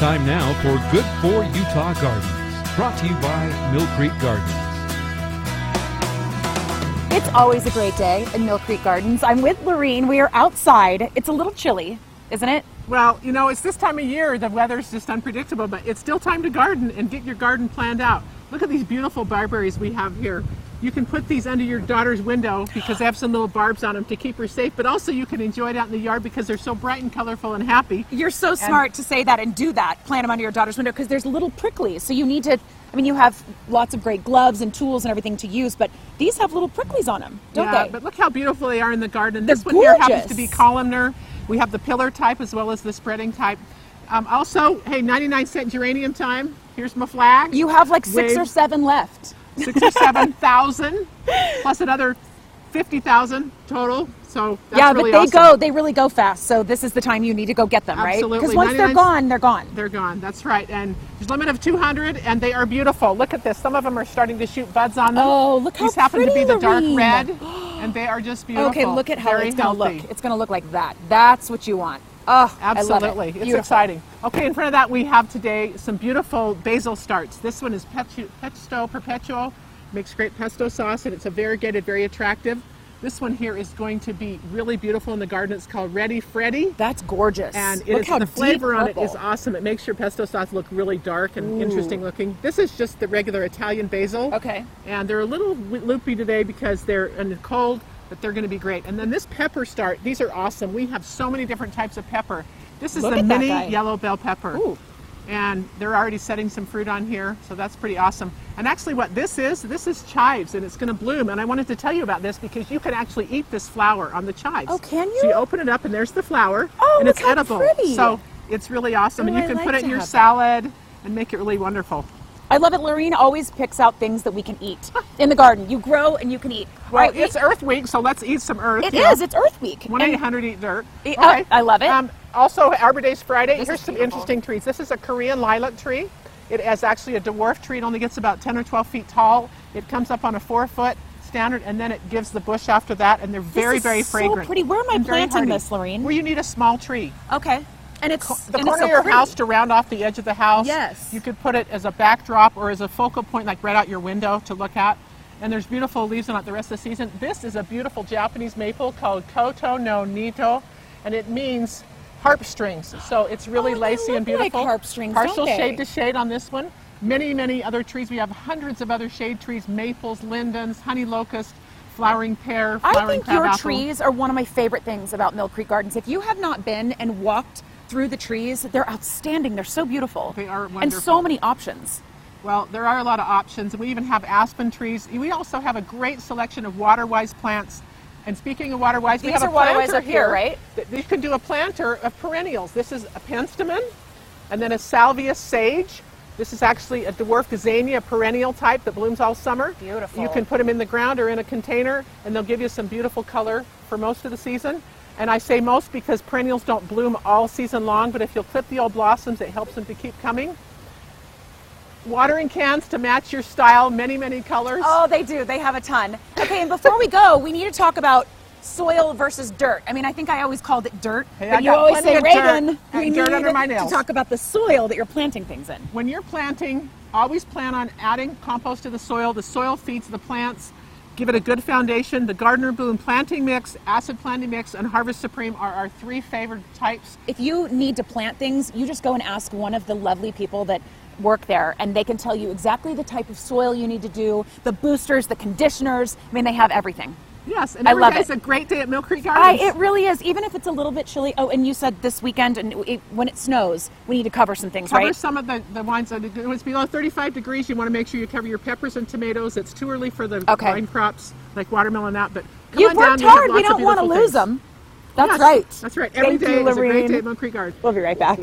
time now for Good4Utah Gardens, brought to you by Millcreek Gardens. It's always a great day in Millcreek Gardens. I'm with LaRene. We are outside. It's a little chilly, isn't it? Well, you know, it's this time of year, the weather's just unpredictable, but it's still time to garden and get your garden planned out. Look at these beautiful barberries we have here. You can put these under your daughter's window because they have some little barbs on them to keep her safe, but also you can enjoy it out in the yard because they're so bright and colorful and happy. You're so smart to say that and do that. Plant them under your daughter's window because there's little pricklies. So you need to, I mean, you have lots of great gloves and tools and everything to use, but these have little pricklies on them, don't they? But look how beautiful they are in the garden. They're This one here gorgeous. happens to be columnar. We have the pillar type as well as the spreading type. Also, hey, 99 cent geranium time. Here's my flag. You have like 6 or 7 left. 6 or 7,000 plus another 50,000 total. So that's Yeah, really but awesome. they really go fast. So this is the time you need to go get them, right? Absolutely. Because once they're 99 gone, they're gone. They're gone. That's right. And there's a limit of 200, and they are beautiful. Look at this. Some of them are starting to shoot buds on them. Oh, look how These happen to be pretty, the dark LaRene. red, and they are just beautiful. Okay, look at how Very it's going to healthy. look. It's going to look like that. That's what you want. Oh, Absolutely. I love it. It's Beautiful. exciting. Okay, in front of that we have today some beautiful basil starts. This one is Pesto Perpetual. Makes great pesto sauce, and it's a variegated, very attractive. This one here is going to be really beautiful in the garden. It's called Ready Freddy. That's gorgeous. And Look how the flavor deep on it is purple. awesome. It makes your pesto sauce look really dark and interesting looking. This is just the regular Italian basil. Okay. And they're a little loopy today because they're in the cold, but they're going to be great. And then this pepper start, these are awesome. We have so many different types of pepper. This is Look the at that mini guy. yellow bell pepper. Ooh. And they're already setting some fruit on here, so that's pretty awesome. And actually what this is chives, and it's going to bloom. And I wanted to tell you about this because you can actually eat this flower on the chives. Oh, can you? So you open it up and there's the flower, Oh, and look it's how edible. pretty. So it's really awesome, and Oh, you I can like put it to in your have that. salad and make it really wonderful. I love it. LaRene always picks out things that we can eat in the garden. You grow and you can eat. Well, Right? it's Earth Week, so let's eat some earth. It you know. is. It's Earth Week. 1-800-EAT-DIRT. And- I love it. Also, Arbor Days Friday. This Here's is some beautiful. interesting trees. This is a Korean Lilac tree. It is actually a dwarf tree. It only gets about 10 or 12 feet tall. It comes up on a 4-foot standard, and then it gives the bush after that, and they're very, This is very so fragrant. pretty. Where am I and very planting hardy. this, LaRene? Where you need a small tree. Okay. And it's The and corner it's so of your pretty. house to round off the edge of the house. Yes. You could put it as a backdrop or as a focal point, like right out your window to look at. And there's beautiful leaves on it the rest of the season. This is a beautiful Japanese maple called Koto no Nito, and it means harp strings. So it's really Oh, they lacy and look like beautiful. harp strings, Partial don't they? shade to shade on this one. Many, many other trees. We have hundreds of other shade trees: maples, lindens, honey locust, flowering pear, I flowering think your crabapple. trees are one of my favorite things about Millcreek Gardens. If you have not been and walked through the trees, they're outstanding. They're so beautiful. They are And wonderful. so many options. Well, there are a lot of options. We even have aspen trees. We also have a great selection of water-wise plants. And speaking of water-wise, we These have a are water-wise planter up here, right? You can do a planter of perennials. This is a penstemon, and then a salvia sage. This is actually a dwarf gazania, perennial type that blooms all summer. Beautiful. You can put them in the ground or in a container, and they'll give you some beautiful color for most of the season. And I say most because perennials don't bloom all season long, but if you'll clip the old blossoms, it helps them to keep coming. Watering cans to match your style, many, many colors. Oh, they do. They have a ton. Okay, and before we go, we need to talk about soil versus dirt. I mean, I think I always called it dirt, Hey, but I you got always plenty say, of dirt. Reagan, we Dirt need under my to nails. talk about the soil that you're planting things in. When you're planting, always plan on adding compost to the soil. The soil feeds the plants. Give it a good foundation. The Gardner Bloom planting mix, acid planting mix, and Harvest Supreme are our 3 favored types. If you need to plant things, you just go and ask one of the lovely people that work there, and they can tell you exactly the type of soil you need to do, the boosters, the conditioners. I mean, they have everything. Yes, and I every love day's it. a great day at Millcreek Gardens. It really is, even if it's a little bit chilly. Oh, and you said this weekend, and when it snows, we need to cover some things, Cover right? some of the wines. When it's below 35 degrees, you want to make sure you cover your peppers and tomatoes. It's too early for the Okay. vine crops like watermelon and that, but come You've on down. worked We have hard. We lots of don't want to beautiful lose things. them. That's Yes, right. That's right. Every Thank day you, is a great LaRene. day at Millcreek Gardens. We'll be right back.